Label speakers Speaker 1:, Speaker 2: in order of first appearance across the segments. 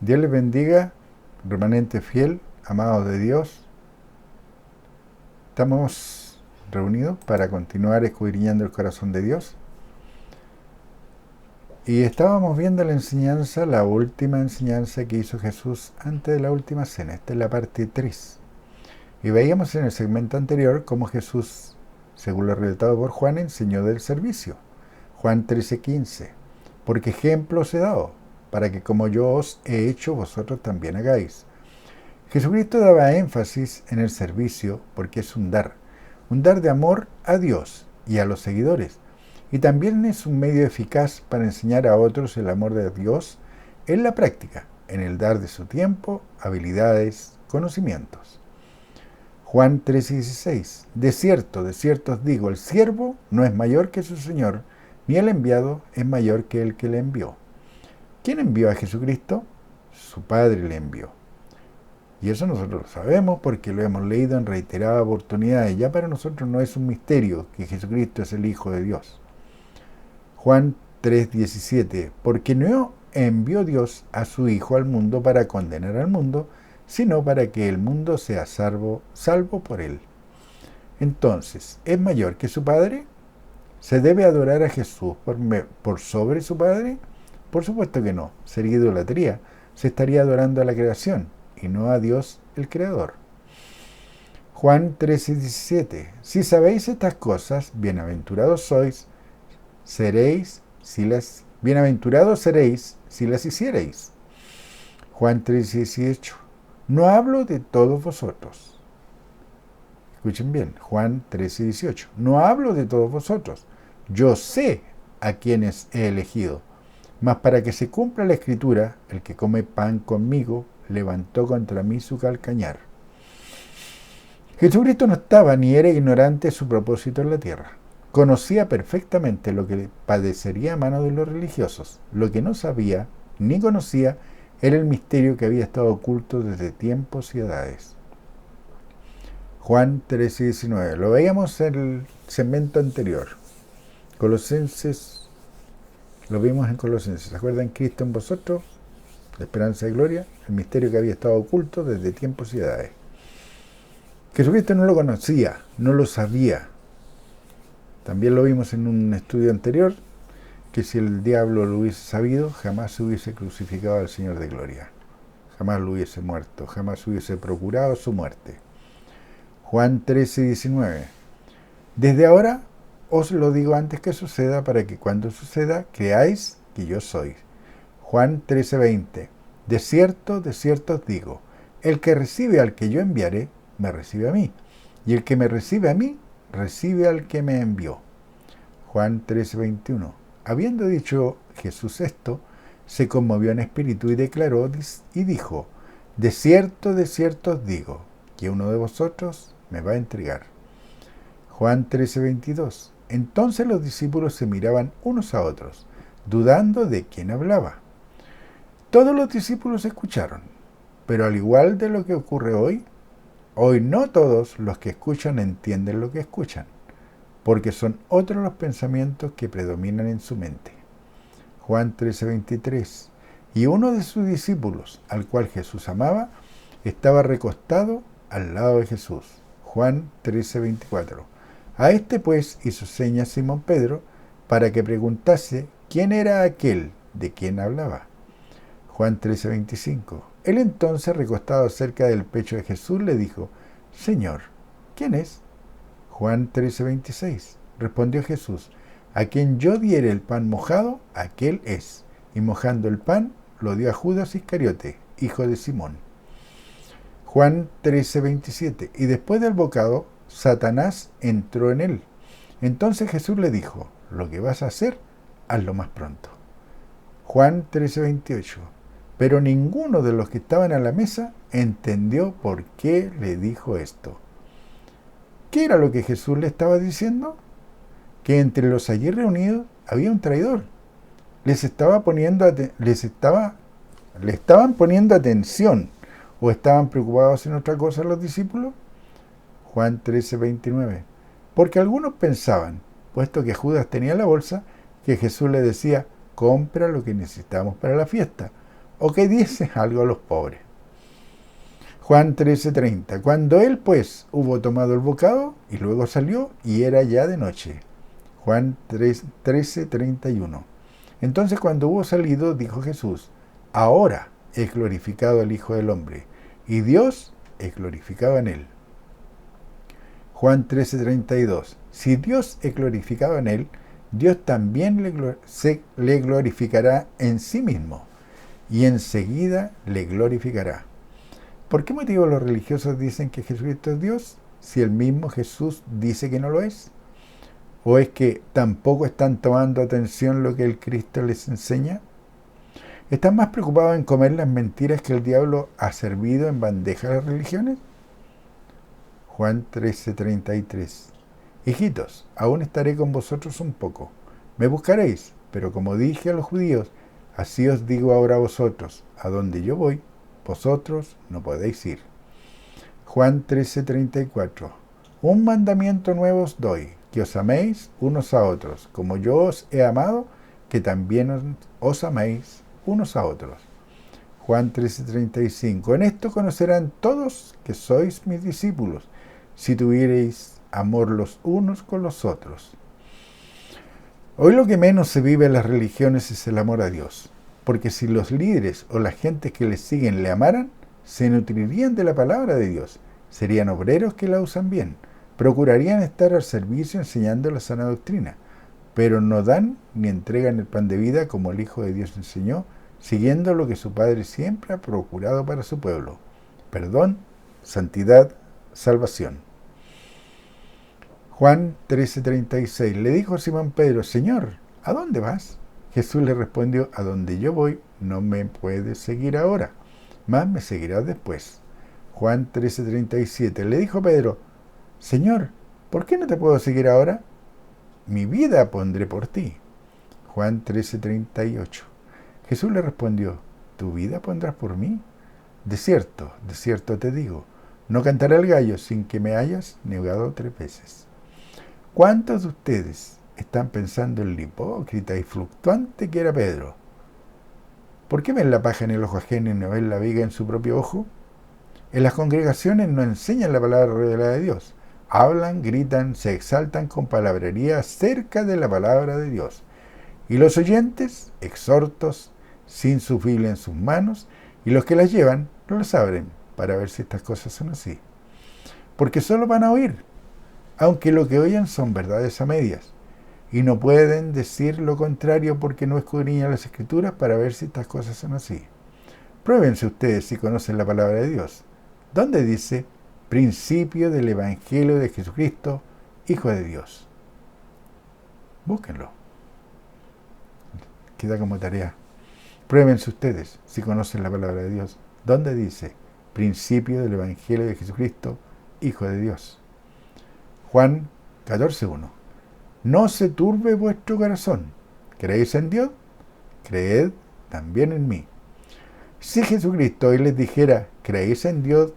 Speaker 1: Dios les bendiga, remanente fiel, amados de Dios. Estamos reunidos para continuar escudriñando el corazón de Dios. Y estábamos viendo la última enseñanza que hizo Jesús antes de la última cena. Esta es la parte 3. Y veíamos en el segmento anterior cómo Jesús, según lo relatado por Juan, enseñó del servicio. Juan 13:15. Porque ejemplo os he dado, para que como yo os he hecho, vosotros también hagáis. Jesucristo daba énfasis en el servicio porque es un dar de amor a Dios y a los seguidores. Y también es un medio eficaz para enseñar a otros el amor de Dios en la práctica, en el dar de su tiempo, habilidades, conocimientos. Juan 3:16. De cierto os digo, el siervo no es mayor que su Señor, ni el enviado es mayor que el que le envió. ¿Quién envió a Jesucristo? Su Padre le envió. Y eso nosotros lo sabemos porque lo hemos leído en reiteradas oportunidades. Ya para nosotros no es un misterio que Jesucristo es el Hijo de Dios. Juan 3:17. Porque no envió Dios a su Hijo al mundo para condenar al mundo, sino para que el mundo sea salvo por él. Entonces, ¿es mayor que su Padre? ¿Se debe adorar a Jesús por sobre su Padre? Por supuesto que no. Sería idolatría. Se estaría adorando a la creación y no a Dios el Creador. Juan 13:17. Si sabéis estas cosas, bienaventurados seréis si las hiciereis. Juan 13:18. No hablo de todos vosotros. Escuchen bien, Juan 13:18. No hablo de todos vosotros. Yo sé a quienes he elegido. Mas para que se cumpla la escritura, el que come pan conmigo levantó contra mí su calcañar. Jesucristo no estaba ni era ignorante de su propósito en la tierra. Conocía perfectamente lo que padecería a mano de los religiosos. Lo que no sabía ni conocía era el misterio que había estado oculto desde tiempos y edades. Juan 13:19. Lo veíamos en el segmento anterior. Colosenses, lo vimos en Colosenses. ¿Se acuerdan? Cristo en vosotros, la esperanza de gloria, el misterio que había estado oculto desde tiempos y edades. Jesucristo no lo conocía, no lo sabía. También lo vimos en un estudio anterior, que si el diablo lo hubiese sabido, jamás se hubiese crucificado al Señor de gloria. Jamás lo hubiese muerto, jamás hubiese procurado su muerte. Juan 13:19. Desde ahora os lo digo antes que suceda, para que cuando suceda creáis que yo soy. Juan 13:20. De cierto os digo, el que recibe al que yo enviaré, me recibe a mí, y el que me recibe a mí, recibe al que me envió. Juan 13:21. Habiendo dicho Jesús esto, se conmovió en espíritu y declaró y dijo, de cierto os digo, que uno de vosotros me va a entregar. Juan 13:22. Entonces los discípulos se miraban unos a otros, dudando de quién hablaba. Todos los discípulos escucharon, pero al igual de lo que ocurre hoy no todos los que escuchan entienden lo que escuchan, porque son otros los pensamientos que predominan en su mente. Juan 13:23. Y uno de sus discípulos, al cual Jesús amaba, estaba recostado al lado de Jesús. Juan 13:24. A este pues hizo señas Simón Pedro para que preguntase quién era aquel de quien hablaba. Juan 13:25. Él entonces, recostado cerca del pecho de Jesús, le dijo, Señor, ¿quién es? Juan 13:26. Respondió Jesús, a quien yo diere el pan mojado, aquel es. Y mojando el pan, lo dio a Judas Iscariote, hijo de Simón. Juan 13:27. Y después del bocado, Satanás entró en él. Entonces Jesús le dijo, lo que vas a hacer, hazlo más pronto. Juan 13:28. Pero ninguno de los que estaban a la mesa entendió por qué le dijo esto. ¿Qué era lo que Jesús le estaba diciendo? Que entre los allí reunidos había un traidor. Le estaban poniendo atención, o estaban preocupados en otra cosa los discípulos. Juan 13:29. Porque algunos pensaban, puesto que Judas tenía la bolsa, que Jesús le decía, compra lo que necesitamos para la fiesta. o que diese algo a los pobres. Juan 13:30. Cuando él pues hubo tomado el bocado, y luego salió, y era ya de noche. Juan 13:31. Entonces cuando hubo salido, dijo Jesús: ahora es glorificado el Hijo del Hombre, y Dios es glorificado en él. Juan 13:32. Si Dios es glorificado en él, Dios también le glorificará en sí mismo, y enseguida le glorificará. ¿Por qué motivo los religiosos dicen que Jesucristo es Dios, si el mismo Jesús dice que no lo es? ¿O es que tampoco están tomando atención lo que el Cristo les enseña? ¿Están más preocupados en comer las mentiras que el diablo ha servido en bandeja a las religiones? Juan 13:33. Hijitos, aún estaré con vosotros un poco. Me buscaréis, pero como dije a los judíos, así os digo ahora a vosotros: a donde yo voy, vosotros no podéis ir. Juan 13:34. Un mandamiento nuevo os doy, que os améis unos a otros, como yo os he amado, que también os améis unos a otros. Juan 13:35. En esto conocerán todos que sois mis discípulos, si tuviereis amor los unos con los otros. Hoy lo que menos se vive en las religiones es el amor a Dios, porque si los líderes o las gentes que les siguen le amaran, se nutrirían de la palabra de Dios, serían obreros que la usan bien, procurarían estar al servicio enseñando la sana doctrina, pero no dan ni entregan el pan de vida como el Hijo de Dios enseñó, siguiendo lo que su Padre siempre ha procurado para su pueblo: perdón, santidad, salvación. Juan 13:36. Le dijo Simón Pedro: Señor, ¿a dónde vas? Jesús le respondió: a donde yo voy no me puedes seguir ahora, mas me seguirás después. Juan 13:37. Le dijo Pedro: Señor, ¿por qué no te puedo seguir ahora? Mi vida pondré por ti. Juan 13:38. Jesús le respondió: ¿tu vida pondrás por mí? De cierto te digo, no cantará el gallo sin que me hayas negado 3 veces. ¿Cuántos de ustedes están pensando en lo hipócrita y fluctuante que era Pedro? ¿Por qué ven la paja en el ojo ajeno y no ven la viga en su propio ojo? En las congregaciones no enseñan la palabra revelada de Dios. Hablan, gritan, se exaltan con palabrería acerca de la palabra de Dios. Y los oyentes, exhortos, sin su Biblia en sus manos, y los que las llevan, no las abren para ver si estas cosas son así. Porque solo van a oír, aunque lo que oyen son verdades a medias, y no pueden decir lo contrario porque no escudriñan las Escrituras para ver si estas cosas son así. Pruébense ustedes si conocen la palabra de Dios. ¿Dónde dice principio del Evangelio de Jesucristo, Hijo de Dios? Búsquenlo. Queda como tarea. Pruébense ustedes si conocen la palabra de Dios. ¿Dónde dice principio del Evangelio de Jesucristo, Hijo de Dios? Juan 14:1. No se turbe vuestro corazón. ¿Creéis en Dios? Creed también en mí. Si Jesucristo hoy les dijera: ¿creéis en Dios?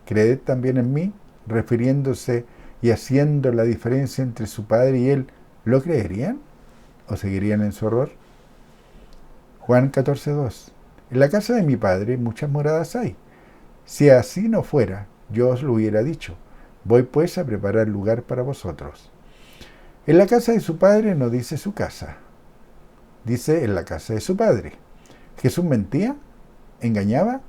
Speaker 1: ¿Creed también en mí? Refiriéndose y haciendo la diferencia entre su Padre y Él, ¿lo creerían? ¿O seguirían en su error? Juan 14:2. En la casa de mi Padre muchas moradas hay. Si así no fuera, yo os lo hubiera dicho. Voy pues a preparar lugar para vosotros. En la casa de su Padre no dice su casa, dice en la casa de su Padre. ¿Jesús mentía? ¿Engañaba?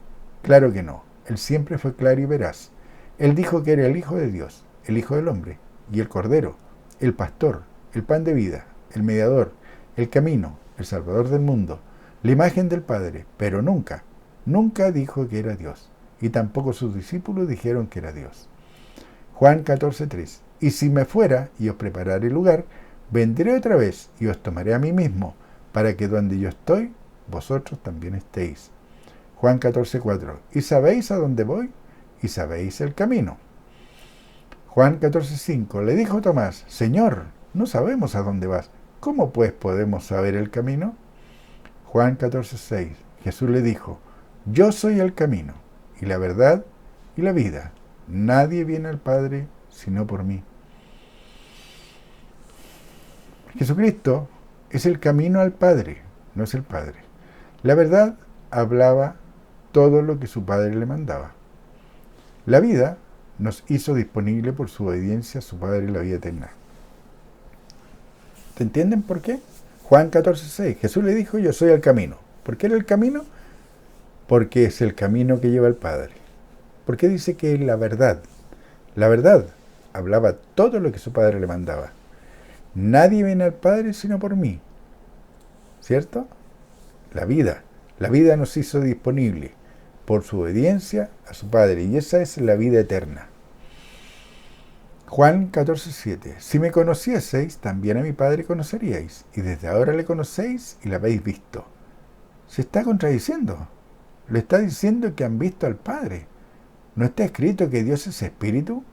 Speaker 1: Claro que no. Él siempre fue claro y veraz. Él dijo que era el Hijo de Dios, el Hijo del Hombre, y el Cordero, el Pastor, el Pan de Vida, el Mediador, el Camino, el Salvador del mundo, la imagen del Padre, pero nunca dijo que era Dios, y tampoco sus discípulos dijeron que era Dios. Juan 14:3. Y si me fuera y os prepararé lugar, vendré otra vez y os tomaré a mí mismo, para que donde yo estoy, vosotros también estéis. Juan 14:4. ¿Y sabéis a dónde voy? Y sabéis el camino. Juan 14:5. Le dijo Tomás: Señor, no sabemos a dónde vas. ¿Cómo pues podemos saber el camino? Juan 14:6. Jesús le dijo: Yo soy el camino, y la verdad, y la vida. Nadie viene al Padre sino por mí. Jesucristo es el camino al Padre, no es el Padre. La verdad hablaba todo lo que su padre le mandaba. La vida nos hizo disponible por su obediencia a su padre la vida eterna. ¿Te entienden por qué? Juan 14:6. Jesús le dijo, yo soy el camino. ¿Por qué era el camino? Porque es el camino que lleva al Padre. ¿Por qué dice que es la verdad? La verdad hablaba todo lo que su padre le mandaba. Nadie viene al Padre sino por mí. ¿Cierto? La vida. La vida nos hizo disponible por su obediencia a su Padre. Y esa es la vida eterna. Juan 14:7. Si me conocieseis, también a mi Padre conoceríais. Y desde ahora le conocéis y le habéis visto. Se está contradiciendo. Le está diciendo que han visto al Padre. ¿No está escrito que Dios es espíritu?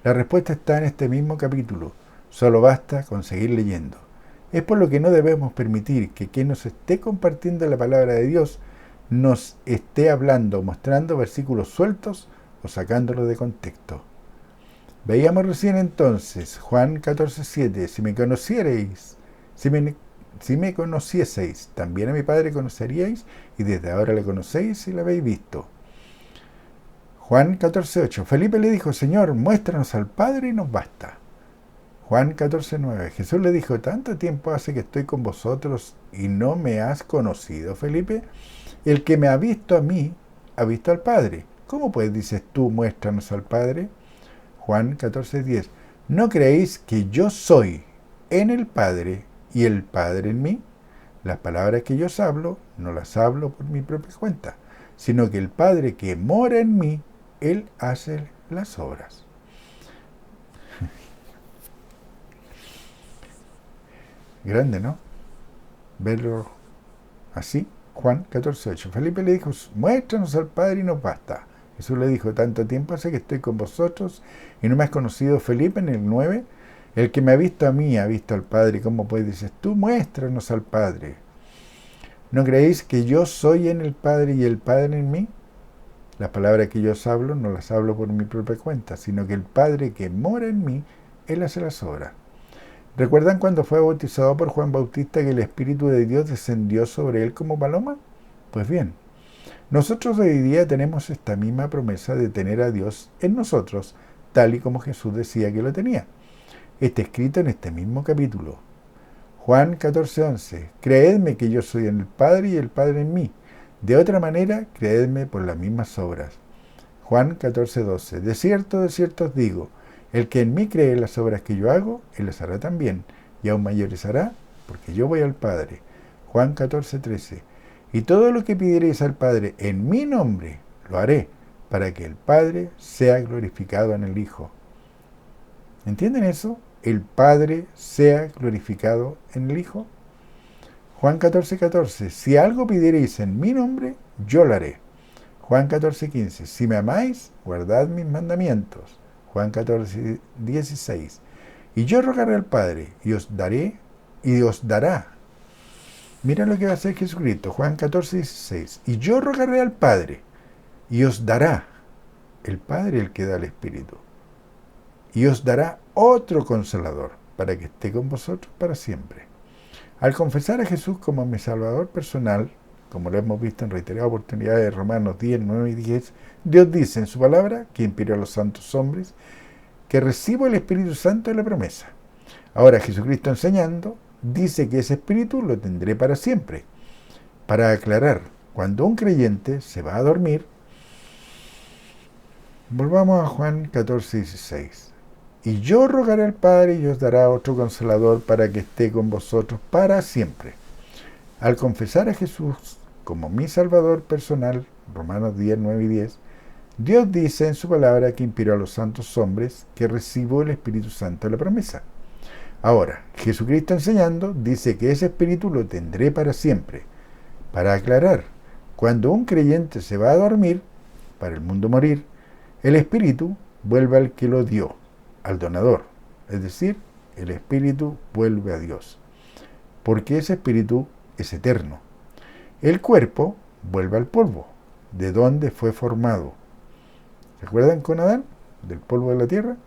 Speaker 1: La respuesta está en este mismo capítulo. Solo basta con seguir leyendo. Es por lo que no debemos permitir que quien nos esté compartiendo la palabra de Dios nos esté hablando, mostrando versículos sueltos o sacándolos de contexto. Veíamos recién entonces Juan 14:7. Si me conocierais, si me conocieseis, también a mi Padre conoceríais, y desde ahora le conocéis y le habéis visto. Juan 14:8. Felipe le dijo, Señor, muéstranos al Padre y nos basta. Juan 14:9. Jesús le dijo, ¿tanto tiempo hace que estoy con vosotros y no me has conocido, Felipe? El que me ha visto a mí, ha visto al Padre. ¿Cómo pues dices tú, muéstranos al Padre? Juan 14:10. ¿No creéis que yo soy en el Padre y el Padre en mí? Las palabras que yo os hablo, no las hablo por mi propia cuenta, sino que el Padre que mora en mí, Él hace las obras. Grande, ¿no? Verlo así. Juan 14:8. Felipe le dijo, muéstranos al Padre y nos basta. Jesús le dijo, tanto tiempo hace que estoy con vosotros y no me has conocido, Felipe, en el 9. El que me ha visto a mí ha visto al Padre. ¿Cómo pues dices tú, muéstranos al Padre? ¿No creéis que yo soy en el Padre y el Padre en mí? Las palabras que yo os hablo no las hablo por mi propia cuenta, sino que el Padre que mora en mí, Él hace las obras. ¿Recuerdan cuando fue bautizado por Juan Bautista que el Espíritu de Dios descendió sobre él como paloma? Pues bien, nosotros hoy día tenemos esta misma promesa de tener a Dios en nosotros, tal y como Jesús decía que lo tenía. Está escrito en este mismo capítulo. Juan 14:11. Creedme que yo soy en el Padre y el Padre en mí. De otra manera, creedme por las mismas obras. Juan 14:12. De cierto os digo, el que en mí cree en las obras que yo hago, él las hará también, y aún mayores hará, porque yo voy al Padre. Juan 14:13. Y todo lo que pidiereis al Padre en mi nombre, lo haré, para que el Padre sea glorificado en el Hijo. ¿Entienden eso? El Padre sea glorificado en el Hijo. Juan 14:14. Si algo pidiereis en mi nombre, yo lo haré. Juan 14:15. Si me amáis, guardad mis mandamientos. Juan 14:16. Y yo rogaré al Padre, y os dará. Mira lo que va a hacer Jesucristo. Juan 14:16. Y yo rogaré al Padre, y os dará. El Padre el que da el Espíritu. Y os dará otro Consolador, para que esté con vosotros para siempre. Al confesar a Jesús como mi Salvador personal, como lo hemos visto en reiteradas oportunidades de Romanos 10, 9 y 10, Dios dice en su palabra, que inspiró a los santos hombres, que recibo el Espíritu Santo de la promesa. Ahora Jesucristo enseñando, dice que ese Espíritu lo tendré para siempre. Para aclarar, cuando un creyente se va a dormir, volvamos a Juan 14:16. Y yo rogaré al Padre y os dará otro Consolador para que esté con vosotros para siempre. Al confesar a Jesús como mi Salvador personal, Romanos 10, 9 y 10, Dios dice en su palabra que inspiró a los santos hombres que recibo el Espíritu Santo de la promesa. Ahora, Jesucristo enseñando dice que ese Espíritu lo tendré para siempre. Para aclarar, cuando un creyente se va a dormir, para el mundo morir, el Espíritu vuelve al que lo dio, al donador. Es decir, el Espíritu vuelve a Dios. Porque ese Espíritu es eterno. El cuerpo vuelve al polvo, de donde fue formado. ¿Se acuerdan con Adán? Del polvo de la tierra.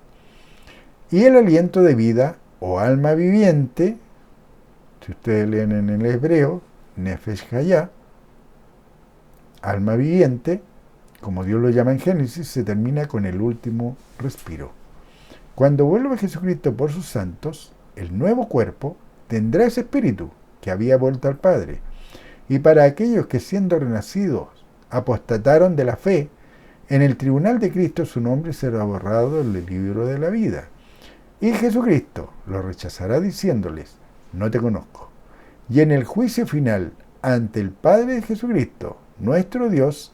Speaker 1: Y el aliento de vida o alma viviente, si ustedes leen en el hebreo, Nefesh Hayah, alma viviente, como Dios lo llama en Génesis, se termina con el último respiro. Cuando vuelva Jesucristo por sus santos, el nuevo cuerpo tendrá ese espíritu que había vuelto al Padre. Y para aquellos que siendo renacidos apostataron de la fe, en el tribunal de Cristo su nombre será borrado del libro de la vida. Y Jesucristo lo rechazará diciéndoles, no te conozco. Y en el juicio final, ante el Padre de Jesucristo, nuestro Dios,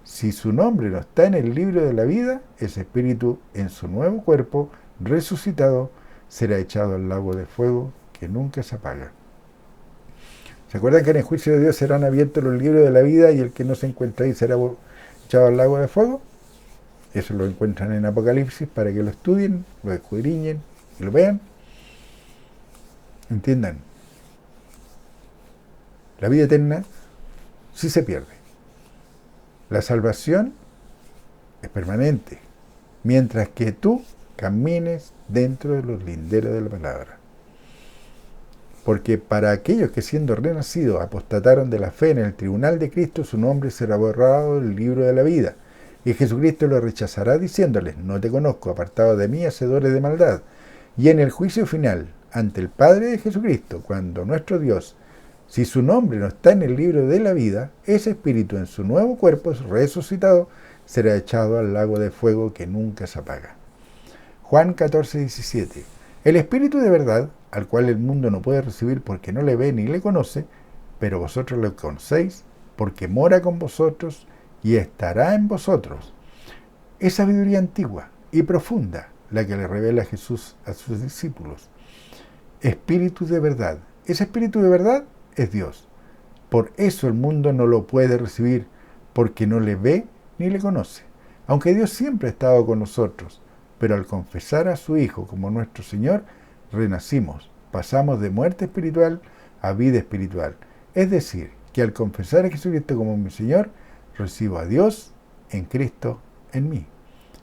Speaker 1: si su nombre no está en el libro de la vida, ese espíritu en su nuevo cuerpo resucitado será echado al lago de fuego que nunca se apaga. ¿Se acuerdan que en el juicio de Dios serán abiertos los libros de la vida y el que no se encuentra ahí será echado al lago de fuego? Eso lo encuentran en Apocalipsis para que lo estudien, lo escudriñen y lo vean. Entiendan, la vida eterna sí se pierde. La salvación es permanente, mientras que tú camines dentro de los linderos de la palabra. Porque para aquellos que siendo renacidos apostataron de la fe en el tribunal de Cristo, su nombre será borrado del libro de la vida. Y Jesucristo lo rechazará diciéndoles, no te conozco, apartado de mí, hacedores de maldad. Y en el juicio final, ante el Padre de Jesucristo, cuando nuestro Dios, si su nombre no está en el libro de la vida, ese espíritu en su nuevo cuerpo resucitado será echado al lago de fuego que nunca se apaga. Juan 14:17. El espíritu de verdad, al cual el mundo no puede recibir porque no le ve ni le conoce, pero vosotros lo conocéis, porque mora con vosotros y estará en vosotros. Es sabiduría antigua y profunda la que le revela Jesús a sus discípulos. Espíritu de verdad. Ese espíritu de verdad es Dios. Por eso el mundo no lo puede recibir, porque no le ve ni le conoce. Aunque Dios siempre ha estado con nosotros, pero al confesar a su Hijo como nuestro Señor, renacimos, pasamos de muerte espiritual a vida espiritual. Es decir, que al confesar a Jesucristo como mi Señor, recibo a Dios en Cristo en mí.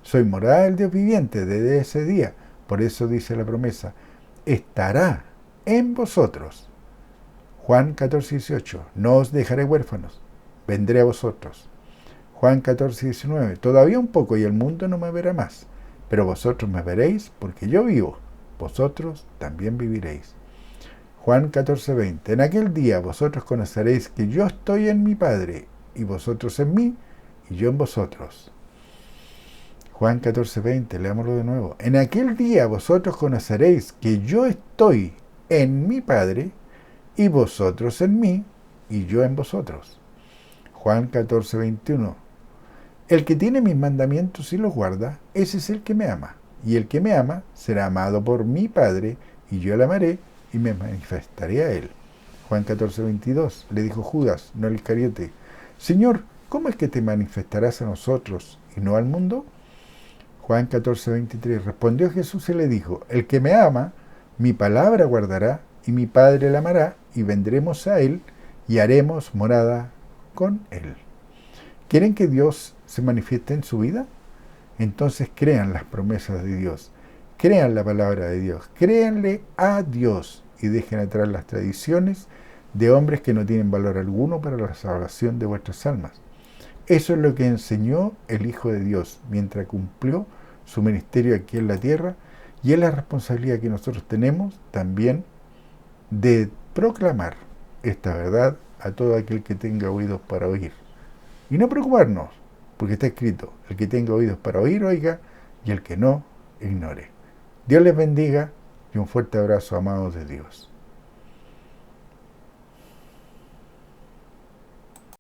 Speaker 1: Soy morada del Dios viviente desde ese día. Por eso dice la promesa, estará en vosotros. Juan 14:18, no os dejaré huérfanos, vendré a vosotros. Juan 14:19, todavía un poco y el mundo no me verá más, pero vosotros me veréis porque yo vivo, vosotros también viviréis. Juan 14:20, en aquel día vosotros conoceréis que yo estoy en mi Padre, y vosotros en mí, y yo en vosotros. Juan 14:20, leámoslo de nuevo. En aquel día vosotros conoceréis que yo estoy en mi Padre, y vosotros en mí, y yo en vosotros. Juan 14:21. El que tiene mis mandamientos y los guarda, ese es el que me ama. Y el que me ama será amado por mi Padre, y yo le amaré y me manifestaré a él. Juan 14:22. Le dijo Judas, no el Iscariote, Señor, ¿cómo es que te manifestarás a nosotros y no al mundo? Juan 14:23. Respondió Jesús y le dijo, el que me ama, mi palabra guardará, y mi Padre le amará, y vendremos a él, y haremos morada con él. ¿Quieren que Dios se manifieste en su vida? Entonces crean las promesas de Dios, crean la palabra de Dios, créanle a Dios y dejen atrás las tradiciones de hombres que no tienen valor alguno para la salvación de vuestras almas. Eso es lo que enseñó el Hijo de Dios mientras cumplió su ministerio aquí en la tierra, y es la responsabilidad que nosotros tenemos también de proclamar esta verdad a todo aquel que tenga oídos para oír. Y no preocuparnos, porque está escrito, el que tenga oídos para oír, oiga, y el que no, ignore. Dios les bendiga y un fuerte abrazo, amados de Dios.